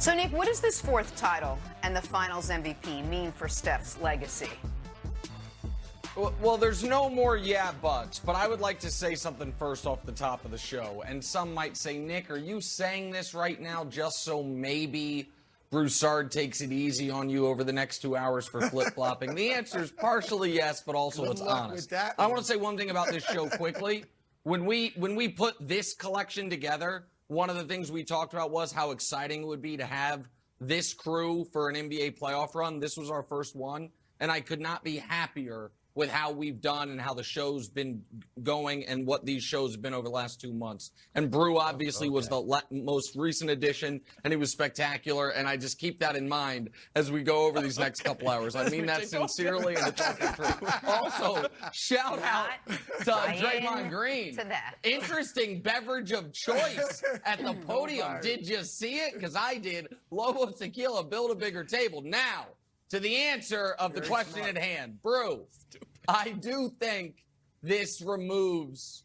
So, Nick, what does this fourth title and the Finals MVP mean for Steph's legacy? Well, there's no more yeah buts, but I would like to say something first off the top of the show. And some might say, Nick, are you saying this right now just so maybe Broussard takes it easy on you over the next 2 hours for flip-flopping? The answer is partially yes, but also it's honest. I want to say one thing about this show quickly. When we put this collection together, one of the things we talked about was how exciting it would be to have this crew for an NBA playoff run. This was our first one, and I could not be happier with how we've done and how the show's been going and what these shows have been over the last 2 months. And Brew obviously was the most recent addition, and he was spectacular, and I just keep that in mind as we go over these next couple hours. I mean that sincerely and it's fucking true. Also, shout out to Draymond Green. To that. Interesting beverage of choice at the podium. Did you see it? Because I did. Lobo Tequila, build a bigger table. Now, to the answer of the question at hand. Brew, I do think this removes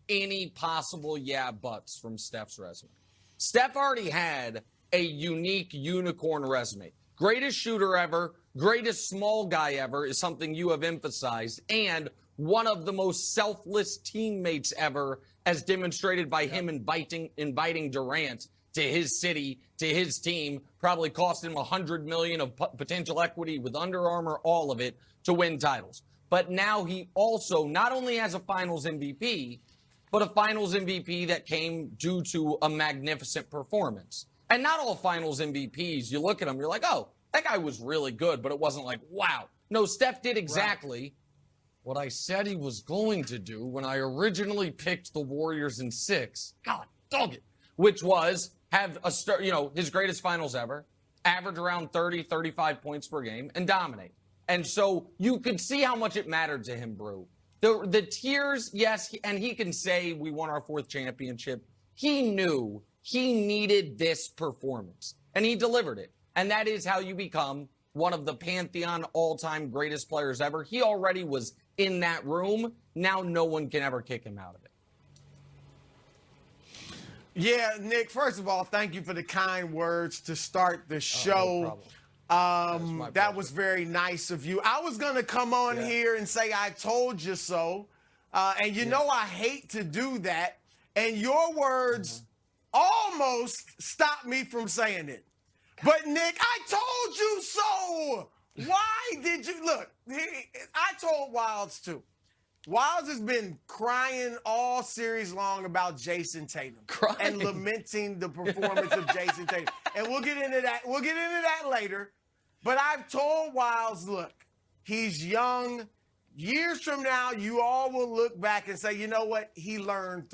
any possible yeah buts from Steph's resume. Steph already had a unique unicorn resume. Greatest shooter ever, greatest small guy ever is something you have emphasized, and one of the most selfless teammates ever, as demonstrated by him inviting Durant to his city, to his team, probably cost him $100 million of potential equity with Under Armour, all of it, to win titles. But now he also not only has a Finals MVP, but a Finals MVP that came due to a magnificent performance. And not all Finals MVPs, you look at them, you're like, oh, that guy was really good, but it wasn't like, wow. No, Steph did exactly what I said he was going to do when I originally picked the Warriors in 6. God, dog it. Which was have his greatest finals ever, average around 30, 35 points per game, and dominate. And so you could see how much it mattered to him, Brew. The tears, yes, and he can say we won our 4th championship. He knew he needed this performance, and he delivered it. And that is how you become one of the Pantheon all-time greatest players ever. He already was in that room. Now no one can ever kick him out of it. Yeah, Nick, first of all, thank you for the kind words to start the show. No that was very nice of you. I was going to come on here and say I told you so. And you know I hate to do that. And your words almost stopped me from saying it. But, Nick, I told you so. Why did you? Look, I told Wilds, too. Wilds has been crying all series long about Jason Tatum and lamenting the performance of Jason Tatum. And we'll get into that. We'll get into that later. But I've told Wilds, look, he's young. Years from now, you all will look back and say, you know what? He learned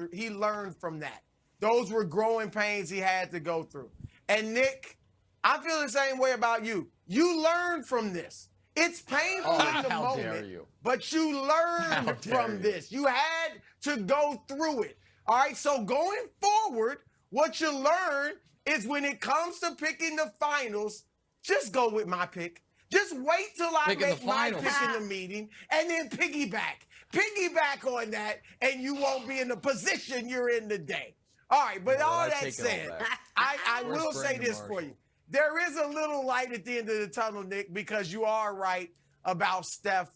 from that. Those were growing pains he had to go through. And Nick, I feel the same way about you. You learned from this. It's painful in the moment, but you learned from this. You had to go through it. All right, so going forward, what you learn is when it comes to picking the finals, just go with my pick. Just wait till I make my pick in the meeting and then piggyback. Piggyback on that, and you won't be in the position you're in today. All right, but all that said, I will say this for you. There is a little light at the end of the tunnel, Nick, because you are right about Steph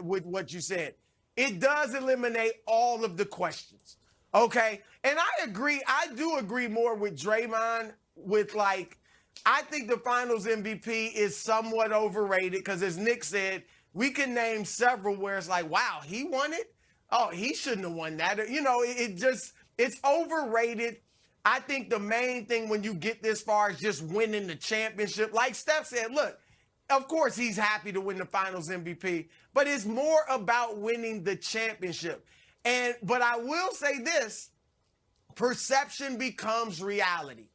with what you said. It does eliminate all of the questions, okay? And I agree. I do agree more with Draymond with, like, I think the Finals MVP is somewhat overrated because, as Nick said, we can name several where it's like, wow, he won it? Oh, he shouldn't have won that. You know, it's overrated. I think the main thing when you get this far is just winning the championship. Like Steph said, look, of course he's happy to win the Finals MVP, but it's more about winning the championship. But I will say this, perception becomes reality.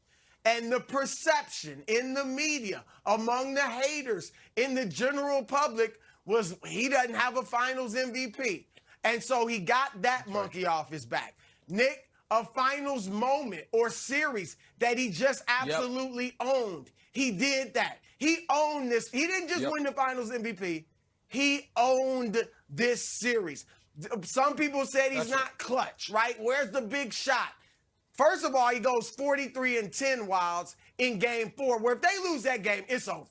And the perception in the media, among the haters, in the general public was he doesn't have a Finals MVP. And so he got that monkey off his back. Nick, a finals moment or series that he just absolutely owned. He did that. He owned this. He didn't just win the Finals MVP. He owned this series. Some people said he's not clutch, right? Where's the big shot? First of all, he goes 43-10, Wilds. in game 4, where if they lose that game, it's over.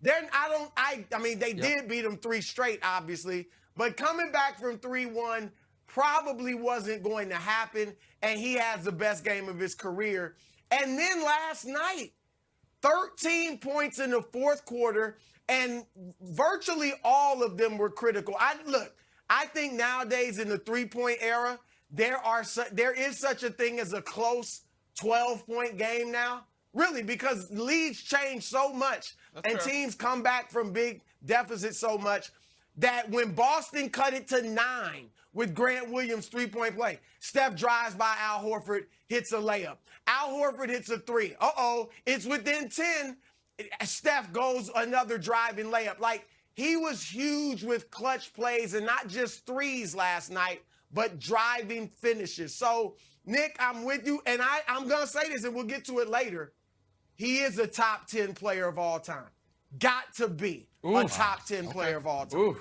I mean, they did beat them 3 straight, obviously, but coming back from 3-1 probably wasn't going to happen, and he has the best game of his career. And then last night, 13 points in the fourth quarter, and virtually all of them were critical. I think nowadays in the three-point era, there is such a thing as a close 12-point game now. Really, because leads change so much and teams come back from big deficits so much that when Boston cut it to 9 with Grant Williams' three-point play, Steph drives by Al Horford, hits a layup. Al Horford hits a 3. It's within 10. Steph goes another driving layup. Like, he was huge with clutch plays and not just threes last night, but driving finishes. So, Nick, I'm with you, and I'm going to say this, and we'll get to it later. He is a top 10 player of all time. Got to be a top 10 player of all time.